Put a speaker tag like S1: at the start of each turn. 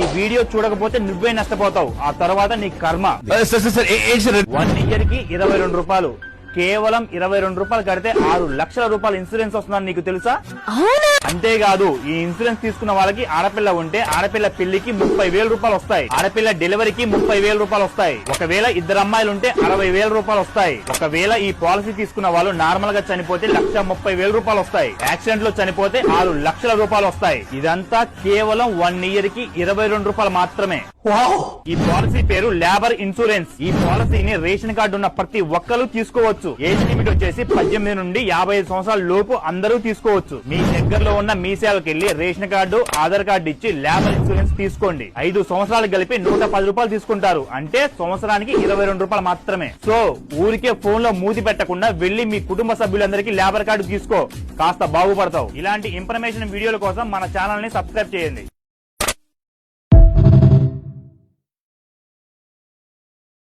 S1: ఈ వీడియో చూడకపోతే నువ్వే నష్టపోతావు, ఆ తర్వాత నీ కర్మ. 1 ఇయర్ కి 22 రూపాయలు, కేవలం 22 రూపాయలు కడితే 6 లక్షల రూపాయలు ఇన్సూరెన్స్ వస్తుందని నీకు తెలుసా? అంతేకాదు, ఈ ఇన్సూరెన్స్ తీసుకున్న వాళ్ళకి ఆడపిల్ల ఉంటే ఆడపిల్ల పెళ్లికి 30,000 రూపాయలు వస్తాయి, ఆడపిల్ల డెలివరీకి 30,000 రూపాయలు వస్తాయి, ఒకవేళ 2 అమ్మాయిలు ఉంటే 60,000 రూపాయలు వస్తాయి, ఒకవేళ ఈ పాలసీ తీసుకున్న వాళ్ళు నార్మల్ గా చనిపోతే 1,30,000 రూపాయలు వస్తాయి, యాక్సిడెంట్ లో చనిపోతే 6 లక్షల రూపాయలు వస్తాయి. ఇదంతా కేవలం 1 ఇయర్ కి 22 రూపాయలు మాత్రమే. ఈ పాలసీ పేరు లేబర్ ఇన్సూరెన్స్. ఈ పాలసీని రేషన్ కార్డు ఉన్న ప్రతి ఒక్కరూ తీసుకోవచ్చు. ఏజ్ లిమిట్ వచ్చేసి 18 నుండి 55 సంవత్సరాల లోపు అందరూ తీసుకోవచ్చు. మీ దగ్గరలో ఉన్న మీ సేవకి వెళ్లి రేషన్ కార్డు, ఆధార్ కార్డు ఇచ్చి లేబర్ ఇన్సూరెన్స్ తీసుకోండి. 5 సంవత్సరాలు కలిపి 110 రూపాయలు తీసుకుంటారు, అంటే సంవత్సరానికి 22 రూపాయలు మాత్రమే. సో ఊరికే ఫోన్ లో మూతి పెట్టకుండా వెళ్లి మీ కుటుంబ సభ్యులందరికీ లేబర్ కార్డు తీసుకో, కాస్త బాగుపడతావు. ఇలాంటి ఇన్ఫర్మేషన్ వీడియోల కోసం మన ఛానల్ ని సబ్స్క్రైబ్ చేయండి.